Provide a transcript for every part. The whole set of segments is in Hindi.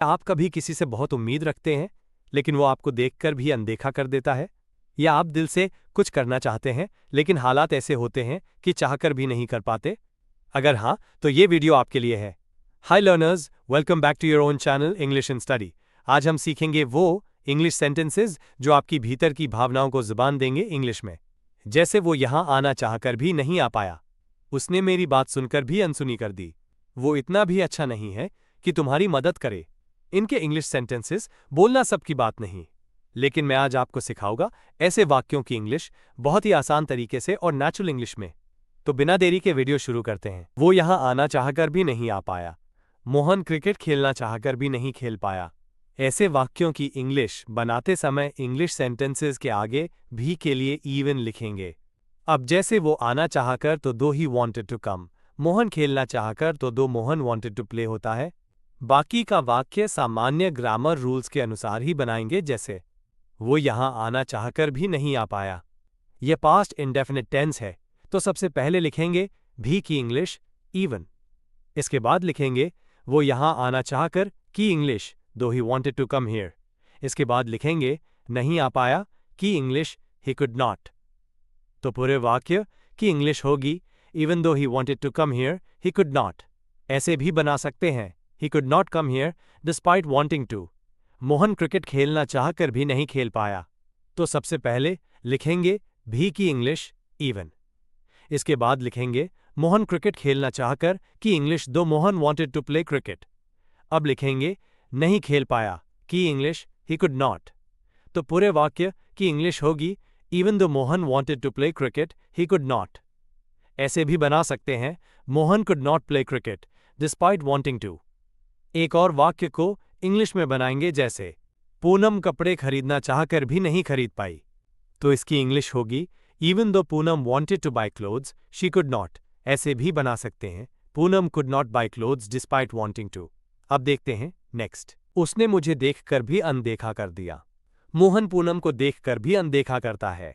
आप कभी किसी से बहुत उम्मीद रखते हैं, लेकिन वो आपको देखकर भी अनदेखा कर देता है? या आप दिल से कुछ करना चाहते हैं, लेकिन हालात ऐसे होते हैं कि चाहकर भी नहीं कर पाते? अगर हाँ, तो ये वीडियो आपके लिए है। Hi learners, welcome back to your own channel English in study. आज हम सीखेंगे वो इंग्लिश सेंटेंसेस जो आपकी भीतर की भावनाओं को जुबान देंगे इंग्लिश में। जैसे वो यहाँ आना चाहकर भी नहीं आ पाया। उसने मेरी बात सुनकर भी अनसुनी कर दी। वो इतना भी अच्छा नहीं है कि तुम्हारी मदद करे। इनके इंग्लिश सेंटेंसेस बोलना सबकी बात नहीं, लेकिन मैं आज आपको सिखाऊंगा ऐसे वाक्यों की इंग्लिश बहुत ही आसान तरीके से और नेचुरल इंग्लिश में। तो बिना देरी के वीडियो शुरू करते हैं। वो यहाँ आना चाहकर भी नहीं आ पाया। मोहन क्रिकेट खेलना चाहकर भी नहीं खेल पाया। ऐसे वाक्यों की इंग्लिश बनाते समय इंग्लिश सेंटेंसेस के आगे भी के लिए इवन लिखेंगे। अब जैसे वो आना चाहकर तो though he wanted to come, Mohan खेलना चाहकर तो दो मोहन वांटेड टू प्ले होता है। बाकी का वाक्य सामान्य ग्रामर रूल्स के अनुसार ही बनाएंगे, जैसे वो यहाँ आना चाहकर भी नहीं आ पाया। यह पास्ट इंडेफिनिट टेंस है, तो सबसे पहले लिखेंगे भी की इंग्लिश इवन। इसके बाद लिखेंगे वो यहाँ आना चाहकर की English though he wanted to come here. इसके बाद लिखेंगे नहीं आ पाया की इंग्लिश ही कुड नॉट। तो पूरे वाक्य की इंग्लिश होगी even though he wanted to come here he could not. ऐसे भी बना सकते हैं he could not come here despite wanting to. Mohan cricket खेलना चाहकर भी नहीं खेल पाया। तो सबसे पहले लिखेंगे भी की इंग्लिश इवन। इसके बाद लिखेंगे मोहन क्रिकेट खेलना चाहकर की English though Mohan wanted to play cricket. अब लिखेंगे नहीं खेल पाया की इंग्लिश ही कुड नॉट। तो पूरे वाक्य की इंग्लिश होगी even though Mohan wanted to play cricket he could not. ऐसे भी बना सकते हैं Mohan could not play cricket despite wanting to. एक और वाक्य को इंग्लिश में बनाएंगे, जैसे पूनम कपड़े खरीदना चाहकर भी नहीं खरीद पाई। तो इसकी इंग्लिश होगी even though Poonam wanted to buy clothes she could not. ऐसे भी बना सकते हैं Poonam could not buy clothes despite wanting to. अब देखते हैं नेक्स्ट। उसने मुझे देखकर भी अनदेखा कर दिया। मोहन पूनम को देखकर भी अनदेखा करता है।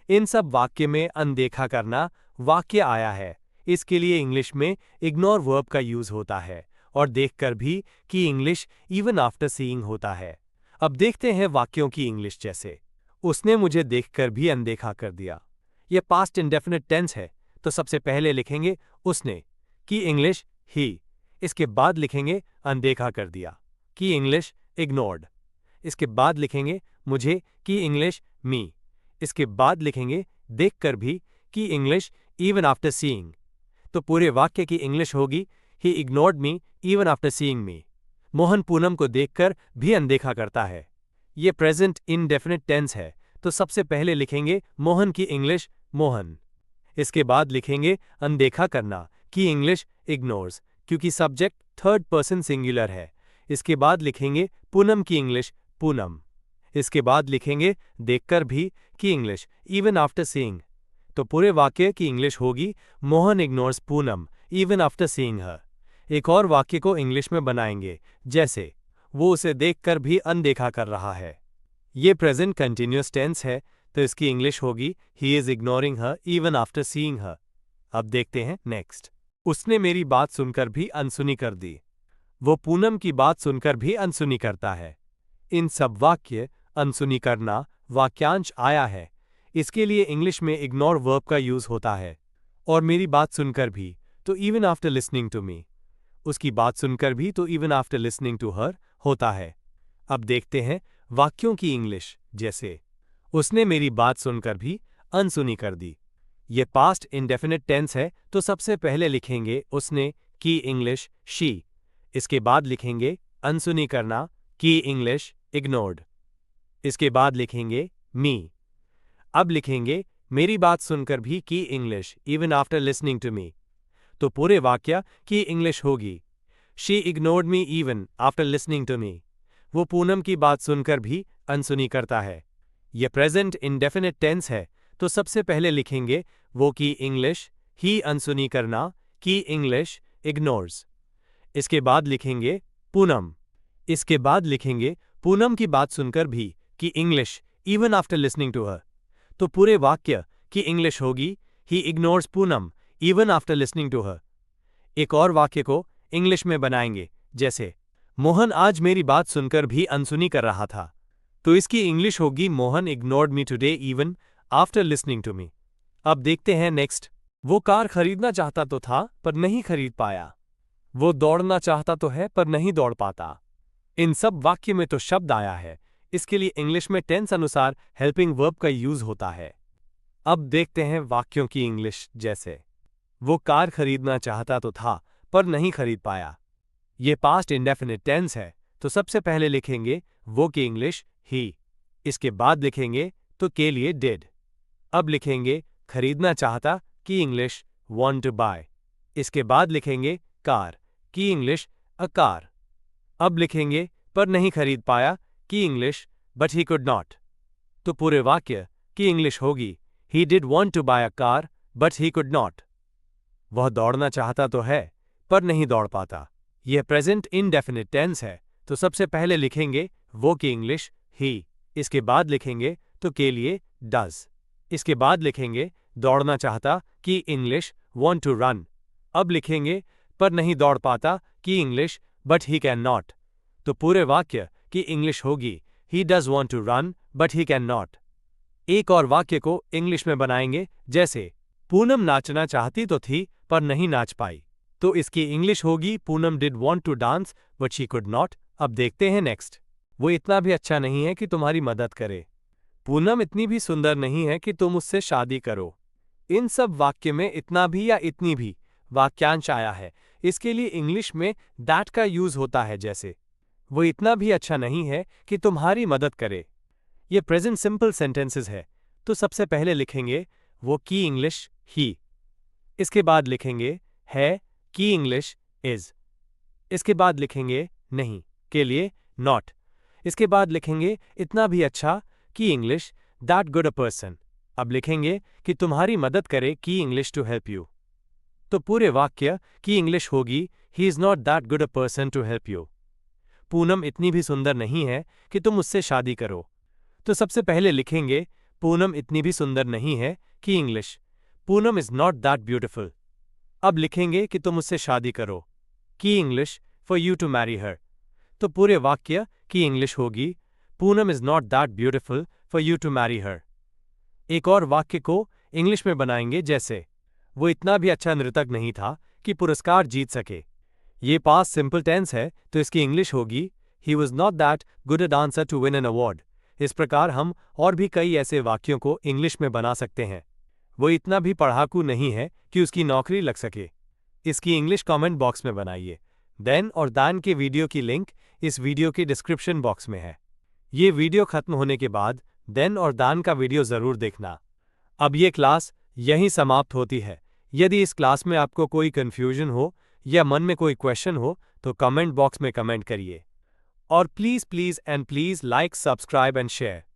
इन सब वाक्य में अनदेखा करना वाक्य आया है, इसके लिए इंग्लिश में इग्नोर वर्ब का यूज होता है, और देखकर भी की इंग्लिश इवन आफ्टर सीइंग होता है। अब देखते हैं वाक्यों की इंग्लिश, जैसे उसने मुझे देखकर भी अनदेखा कर दिया। यह पास्ट इंडेफिनिट टेंस है, तो सबसे पहले लिखेंगे उसने की इंग्लिश ही। इसके बाद लिखेंगे अनदेखा कर दिया की इंग्लिश इग्नोर्ड। इसके बाद लिखेंगे मुझे की इंग्लिश मी। इसके बाद लिखेंगे देखकर भी की इंग्लिश इवन आफ्टर सीइंग। तो पूरे वाक्य की इंग्लिश होगी ही ignored me even after seeing मी। मोहन पूनम को देखकर भी अनदेखा करता है। ये प्रेजेंट इनडेफिनिट टेंस है, तो सबसे पहले लिखेंगे मोहन की इंग्लिश मोहन। इसके बाद लिखेंगे अनदेखा करना की इंग्लिश इग्नोर्स, क्योंकि सब्जेक्ट थर्ड पर्सन सिंगुलर है। इसके बाद लिखेंगे पूनम की इंग्लिश पूनम। इसके बाद लिखेंगे देखकर भी की इंग्लिश इवन आफ्टर सीइंग। तो पूरे वाक्य की इंग्लिश होगी Mohan ignores Poonam even after seeing हर। एक और वाक्य को इंग्लिश में बनाएंगे, जैसे वो उसे देखकर भी अनदेखा कर रहा है। ये प्रेजेंट कंटिन्यूअस टेंस है, तो इसकी इंग्लिश होगी he is ignoring her even after seeing हर। अब देखते हैं नेक्स्ट। उसने मेरी बात सुनकर भी अनसुनी कर दी। वो पूनम की बात सुनकर भी अनसुनी करता है। इन सब वाक्य अनसुनी करना वाक्यांश आया है, इसके लिए इंग्लिश में इग्नोर वर्ब का यूज होता है। और मेरी बात सुनकर भी, तो even after listening to me. उसकी बात सुनकर भी, तो even after listening to her होता है। अब देखते हैं वाक्यों की इंग्लिश, जैसे उसने मेरी बात सुनकर भी अनसुनी कर दी। यह पास्ट इंडेफिनिट टेंस है, तो सबसे पहले लिखेंगे उसने की इंग्लिश शी। इसके बाद लिखेंगे अनसुनी करना की इंग्लिश इग्नोर्ड। इसके बाद लिखेंगे मी। अब लिखेंगे मेरी बात सुनकर भी की English even after listening to me. तो पूरे वाक्य की इंग्लिश होगी she ignored me even after listening to me. वो पूनम की बात सुनकर भी अनसुनी करता है। यह प्रेजेंट इंडेफिनिट टेंस है, तो सबसे पहले लिखेंगे वो की इंग्लिश ही अनसुनी करना की इंग्लिश इग्नोर्स। इसके बाद लिखेंगे पूनम। इसके बाद लिखेंगे पूनम की बात सुनकर भी की English even after listening to her. तो पूरे वाक्य की इंग्लिश होगी ही ignores Poonam even after listening to her. एक और वाक्य को इंग्लिश में बनाएंगे, जैसे मोहन आज मेरी बात सुनकर भी अनसुनी कर रहा था। तो इसकी इंग्लिश होगी Mohan ignored me today even after listening to me. अब देखते हैं नेक्स्ट। वो कार खरीदना चाहता तो था पर नहीं खरीद पाया। वो दौड़ना चाहता तो है पर नहीं दौड़ पाता। इन सब वाक्य में तो शब्द आया है, इसके लिए इंग्लिश में टेंस अनुसार हेल्पिंग वर्ब का यूज होता है। अब देखते हैं वाक्यों की इंग्लिश। जैसे वो कार खरीदना चाहता तो था पर नहीं खरीद पाया। ये पास्ट इंडेफिनिट टेंस है, तो सबसे पहले लिखेंगे वो की इंग्लिश ही, इसके बाद लिखेंगे तो के लिए डिड। अब लिखेंगे खरीदना चाहता की इंग्लिश want to buy, इसके बाद लिखेंगे कार की इंग्लिश अ कार। अब लिखेंगे पर नहीं खरीद पाया की English but he could not. तो पूरे वाक्य की इंग्लिश होगी he did want to buy a car but he could not। वह दौड़ना चाहता तो है पर नहीं दौड़ पाता। यह प्रेजेंट इनडेफिनिट टेंस है, तो सबसे पहले लिखेंगे वो की इंग्लिश ही, इसके बाद लिखेंगे तो के लिए डज, इसके बाद लिखेंगे दौड़ना चाहता की इंग्लिश want to run। अब लिखेंगे पर नहीं दौड़ पाता की English but he can not. तो पूरे वाक्य की इंग्लिश होगी he does want to run but he can not. एक और वाक्य को इंग्लिश में बनाएंगे। जैसे पूनम नाचना चाहती तो थी पर नहीं नाच पाई। तो इसकी इंग्लिश होगी Poonam did want to dance but she could not। अब देखते हैं नेक्स्ट। वो इतना भी अच्छा नहीं है कि तुम्हारी मदद करे। पूनम इतनी भी सुंदर नहीं है कि तुम उससे शादी करो। इन सब वाक्य में इतना भी या इतनी भी वाक्यांश आया है, इसके लिए इंग्लिश में दैट का यूज होता है। जैसे वो इतना भी अच्छा नहीं है कि तुम्हारी मदद करे। ये प्रेजेंट सिंपल सेंटेंसेस है, तो सबसे पहले लिखेंगे वो की इंग्लिश ही, इसके बाद लिखेंगे है की इंग्लिश इज, इसके बाद लिखेंगे नहीं के लिए नॉट, इसके बाद लिखेंगे इतना भी अच्छा की English that good a person. अब लिखेंगे कि तुम्हारी मदद करे की इंग्लिश टू हेल्प यू। तो पूरे वाक्य की इंग्लिश होगी he is not that good a person to help you. Poonam इतनी भी सुंदर नहीं है कि तुम उससे शादी करो। तो सबसे पहले लिखेंगे पूनम इतनी भी सुंदर नहीं है की English Poonam is not that beautiful. अब लिखेंगे कि तुम उससे शादी करो की English for you to marry her. तो पूरे वाक्य की इंग्लिश होगी Poonam is not that beautiful for you to marry her. एक और वाक्य को इंग्लिश में बनाएंगे। जैसे वो इतना भी अच्छा नृतक नहीं था कि पुरस्कार जीत सके। ये पास्ट सिंपल टेंस है, तो इसकी इंग्लिश होगी he was not that good a dancer to win an award. इस प्रकार हम और भी कई ऐसे वाक्यों को इंग्लिश में बना सकते हैं। वो इतना भी पढ़ाकू नहीं है कि उसकी नौकरी लग सके। इसकी इंग्लिश कमेंट बॉक्स में बनाइए। देन और दान के वीडियो की लिंक इस वीडियो के डिस्क्रिप्शन बॉक्स में है। ये वीडियो खत्म होने के बाद देन और दान का वीडियो जरूर देखना। अब ये क्लास यहीं समाप्त होती है। यदि इस क्लास में आपको कोई कंफ्यूजन हो या मन में कोई क्वेश्चन हो तो कमेंट बॉक्स में कमेंट करिए। और please and please like, subscribe and share.